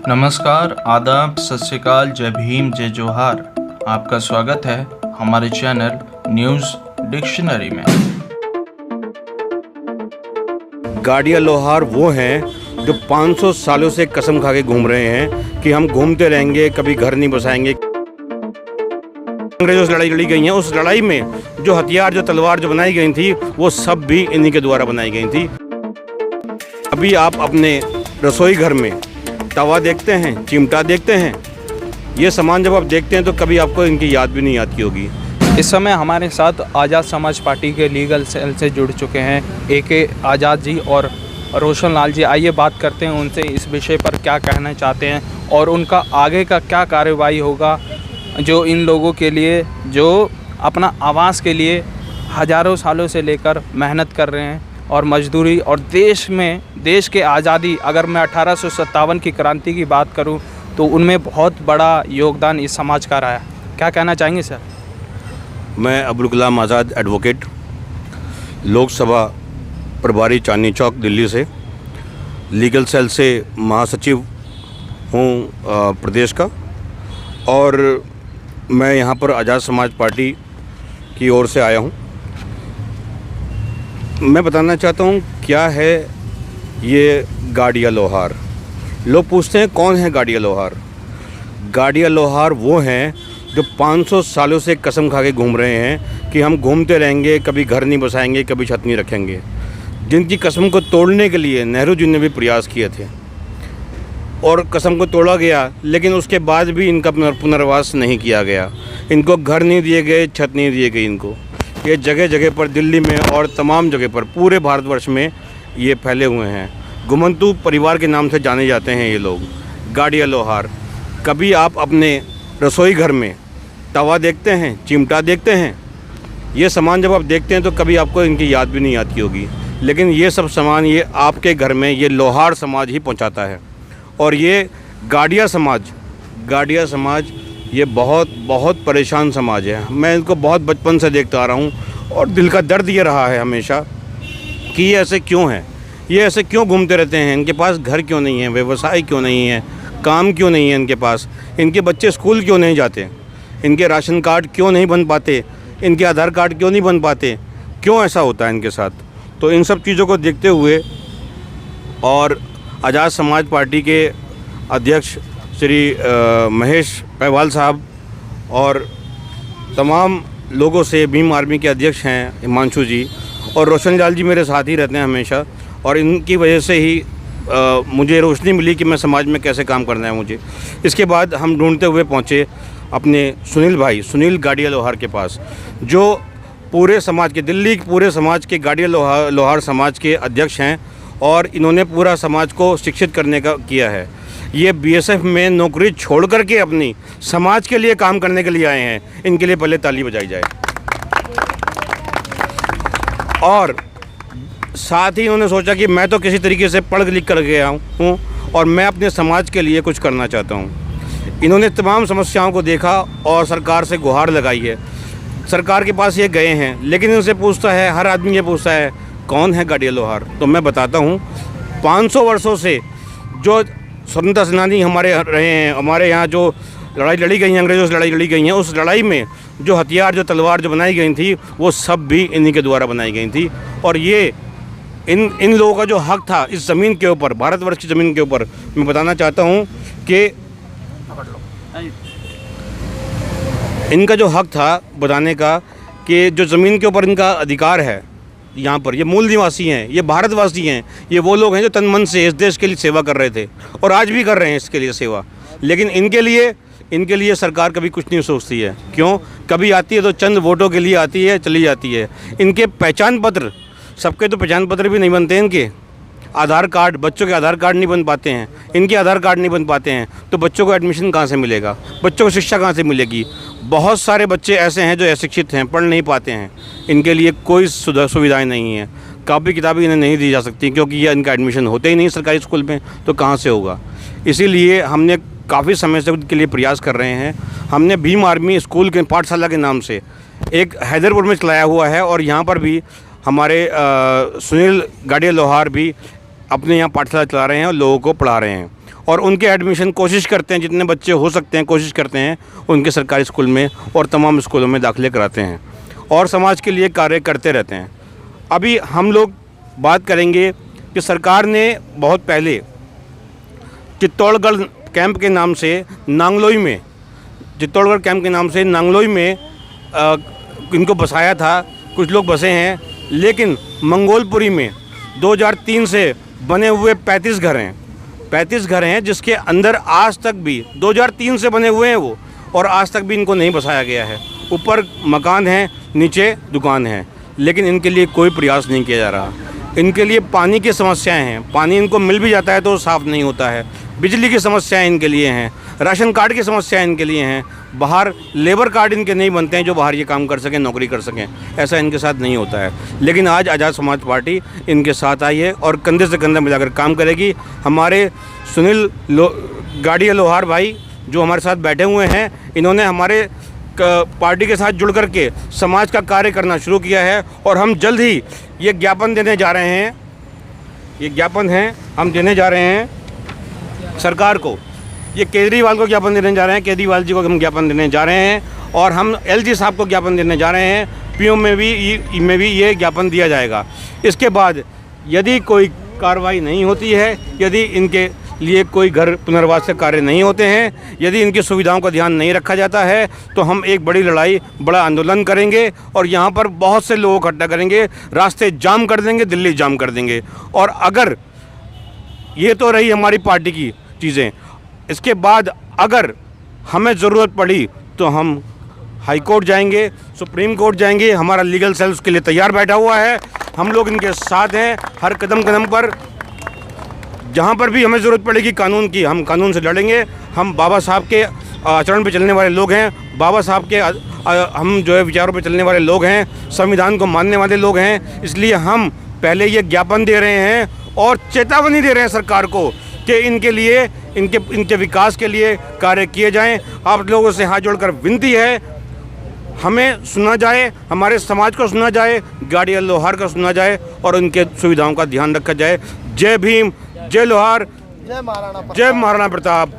नमस्कार, आदाब, सत श्री अकाल, जय भीम, जय जोहार। आपका स्वागत है हमारे चैनल न्यूज़ डिक्शनरी में। गाड़िया लोहार वो हैं जो 500 सालों से कसम खा के घूम रहे हैं कि हम घूमते रहेंगे, कभी घर नहीं बसाएंगे। अंग्रेजों से लड़ाई लड़ी गई है, उस लड़ाई में जो हथियार, जो तलवार जो बनाई गई थी, वो सब भी इन्हीं के द्वारा बनाई गई थी। अभी आप अपने रसोई घर में तवा देखते हैं, चिमटा देखते हैं, ये सामान जब आप देखते हैं तो कभी आपको इनकी याद भी नहीं आती होगी। इस समय हमारे साथ आज़ाद समाज पार्टी के लीगल सेल से जुड़ चुके हैं AK आज़ाद जी और रोशन लाल जी। आइए बात करते हैं उनसे, इस विषय पर क्या कहना चाहते हैं और उनका आगे का क्या कार्रवाई होगा, जो इन लोगों के लिए जो अपना आवास के लिए हज़ारों सालों से लेकर मेहनत कर रहे हैं और मजदूरी, और देश के आज़ादी, अगर मैं 1857 की क्रांति की बात करूं तो उनमें बहुत बड़ा योगदान इस समाज का रहा है। क्या कहना चाहेंगे सर? मैं अब्दुल कलाम आज़ाद एडवोकेट, लोकसभा प्रभारी चांदनी चौक दिल्ली से, लीगल सेल से महासचिव हूँ प्रदेश का, और मैं यहाँ पर आज़ाद समाज पार्टी की ओर से आया हूँ। मैं बताना चाहता हूँ क्या है ये गाड़िया लोहार। लोग पूछते हैं कौन है गाड़िया लोहार। गाड़िया लोहार वो हैं जो 500 सालों से कसम खा के घूम रहे हैं कि हम घूमते रहेंगे, कभी घर नहीं बसाएंगे, कभी छत नहीं रखेंगे। जिनकी कसम को तोड़ने के लिए नेहरू जी ने भी प्रयास किए थे और कसम को तोड़ा गया, लेकिन उसके बाद भी इनका पुनर्वास नहीं किया गया। इनको घर नहीं दिए गए, छत नहीं दिए गई इनको। ये जगह जगह पर दिल्ली में और तमाम जगह पर पूरे भारतवर्ष में ये फैले हुए हैं। घुमंतू परिवार के नाम से जाने जाते हैं ये लोग, गाड़िया लोहार। कभी आप अपने रसोई घर में तवा देखते हैं, चिमटा देखते हैं, ये सामान जब आप देखते हैं तो कभी आपको इनकी याद भी नहीं आती होगी, लेकिन ये सब सामान ये आपके घर में ये लोहार समाज ही पहुंचाता है। और ये गाड़िया समाज ये बहुत परेशान समाज है। मैं इनको बहुत बचपन से देखता आ रहा हूँ और दिल का दर्द ये रहा है हमेशा कि ये ऐसे क्यों हैं, ये ऐसे क्यों घूमते रहते हैं। इनके पास घर क्यों नहीं है, व्यवसाय क्यों नहीं है, काम क्यों नहीं है इनके पास, इनके बच्चे स्कूल क्यों नहीं जाते, इनके राशन कार्ड क्यों नहीं बन पाते, इनके आधार कार्ड क्यों नहीं बन पाते, क्यों ऐसा होता है इनके साथ। तो इन सब चीज़ों को देखते हुए और आज़ाद समाज पार्टी के अध्यक्ष श्री महेश पहवाल साहब और तमाम लोगों से, भीम आर्मी के अध्यक्ष हैं हिमांशु जी और रोशन लाल जी मेरे साथ ही रहते हैं हमेशा, और इनकी वजह से ही मुझे रोशनी मिली कि मैं समाज में कैसे काम करना है मुझे। इसके बाद हम ढूंढते हुए पहुँचे अपने सुनील गाड़िया लोहार के पास, जो पूरे समाज के, दिल्ली के पूरे समाज के गाड़िया लोहार समाज के अध्यक्ष हैं और इन्होंने पूरा समाज को शिक्षित करने का किया है। ये BSF में नौकरी छोड़ करके अपनी समाज के लिए काम करने के लिए आए हैं। इनके लिए पहले ताली बजाई जाए। और साथ ही इन्होंने सोचा कि मैं तो किसी तरीके से पढ़ लिख कर गया हूँ और मैं अपने समाज के लिए कुछ करना चाहता हूँ। इन्होंने तमाम समस्याओं को देखा और सरकार से गुहार लगाई है। सरकार के पास ये गए हैं, लेकिन इनसे पूछता है, हर आदमी ये पूछता है कौन है गाड़िया लोहार। तो मैं बताता हूँ, 500 वर्षों से जो स्वतंत्रता सेनानी हमारे रहे हैं, हमारे यहाँ जो लड़ाई लड़ी गई है, अंग्रेजों से लड़ाई लड़ी गई हैं, उस लड़ाई में जो हथियार, जो तलवार जो बनाई गई थी, वो सब भी इन्हीं के द्वारा बनाई गई थी। और ये इन लोगों का जो हक था इस ज़मीन के ऊपर, भारतवर्ष की ज़मीन के ऊपर, मैं बताना चाहता हूँ कि इनका जो हक था बताने का कि जो ज़मीन के ऊपर इनका अधिकार है, यहाँ पर ये मूल निवासी हैं, ये भारतवासी हैं, ये वो लोग हैं जो तन मन से इस देश के लिए सेवा कर रहे थे और आज भी कर रहे हैं इसके लिए सेवा। लेकिन इनके लिए सरकार कभी कुछ नहीं सोचती है। क्यों? कभी आती है तो चंद वोटों के लिए आती है, चली जाती है। इनके पहचान पत्र, सबके तो पहचान पत्र भी नहीं बनते हैं। इनके आधार कार्ड, बच्चों के आधार कार्ड नहीं बन पाते हैं, इनके आधार कार्ड नहीं बन पाते हैं, तो बच्चों को एडमिशन कहाँ से मिलेगा, बच्चों को शिक्षा कहाँ से मिलेगी। बहुत सारे बच्चे ऐसे हैं जो अशिक्षित हैं, पढ़ नहीं पाते हैं, इनके लिए कोई सुविधाएं नहीं हैं, कॉपी किताबें इन्हें नहीं दी जा सकती क्योंकि ये इनका एडमिशन होते ही नहीं सरकारी स्कूल में, तो कहाँ से होगा। इसीलिए हमने काफ़ी समय से उनके लिए प्रयास कर रहे हैं। हमने भीम आर्मी स्कूल के पाठशाला के नाम से एक हैदरपुर में चलाया हुआ है और यहाँ पर भी हमारे सुनील गाड़िया लोहार भी अपने यहाँ पाठशाला चला रहे हैं और लोगों को पढ़ा रहे हैं। और उनके एडमिशन कोशिश करते हैं, जितने बच्चे हो सकते हैं कोशिश करते हैं उनके सरकारी स्कूल में और तमाम स्कूलों में दाखिले कराते हैं और समाज के लिए कार्य करते रहते हैं। अभी हम लोग बात करेंगे कि सरकार ने बहुत पहले चित्तौड़गढ़ कैंप के नाम से नांगलोई में इनको बसाया था, कुछ लोग बसे हैं, लेकिन मंगोलपुरी में 2003 से बने हुए 35 घर हैं जिसके अंदर आज तक भी 2003 से बने हुए हैं वो, और आज तक भी इनको नहीं बसाया गया है। ऊपर मकान है, नीचे दुकान है, लेकिन इनके लिए कोई प्रयास नहीं किया जा रहा। इनके लिए पानी की समस्याएं हैं, पानी इनको मिल भी जाता है तो साफ़ नहीं होता है। बिजली की समस्याएं इनके लिए हैं, राशन कार्ड की समस्याएं इनके लिए हैं, बाहर लेबर कार्ड इनके नहीं बनते हैं जो बाहर ये काम कर सकें, नौकरी कर सकें, ऐसा इनके साथ नहीं होता है। लेकिन आज आज़ाद समाज पार्टी इनके साथ आई है और कंधे से कंधा मिलाकर काम करेगी। हमारे सुनील गाड़िया लोहार भाई जो हमारे साथ बैठे हुए हैं, इन्होंने हमारे पार्टी के साथ जुड़ कर के समाज का कार्य करना शुरू किया है और हम जल्द ही ये ज्ञापन देने जा रहे हैं। ये ज्ञापन है हम देने जा रहे हैं सरकार को, ये केजरीवाल को ज्ञापन देने जा रहे हैं, केजरीवाल जी को हम ज्ञापन देने जा रहे हैं और हम एलजी साहब को ज्ञापन देने जा रहे हैं। पीओ में भी ये ज्ञापन दिया जाएगा। इसके बाद यदि कोई कार्रवाई नहीं होती है, यदि इनके लिए कोई घर पुनर्वास के कार्य नहीं होते हैं, यदि इनकी सुविधाओं का ध्यान नहीं रखा जाता है, तो हम एक बड़ी लड़ाई, बड़ा आंदोलन करेंगे और यहाँ पर बहुत से लोग इकट्ठा करेंगे, रास्ते जाम कर देंगे, दिल्ली जाम कर देंगे। और अगर ये तो रही हमारी पार्टी की चीज़ें, इसके बाद अगर हमें ज़रूरत पड़ी तो हम हाई कोर्ट जाएंगे, सुप्रीम कोर्ट जाएंगे। हमारा लीगल सेल उसके लिए तैयार बैठा हुआ है। हम लोग इनके साथ हैं हर कदम कदम पर। जहाँ पर भी हमें ज़रूरत पड़ेगी कानून की, हम कानून से लड़ेंगे। हम बाबा साहब के आचरण पे चलने वाले लोग हैं, बाबा साहब के हम जो है विचारों पे चलने वाले लोग हैं, संविधान को मानने वाले लोग हैं। इसलिए हम पहले ये ज्ञापन दे रहे हैं और चेतावनी दे रहे हैं सरकार को कि इनके लिए, इनके विकास के लिए कार्य किए जाएं। आप लोगों से हाथ जोड़कर विनती है, हमें सुना जाए, हमारे समाज को सुना जाए, गाड़िया लोहार का सुना जाए और उनके सुविधाओं का ध्यान रखा जाए। जय भीम, जय लोहार, जय महाराणा प्रताप।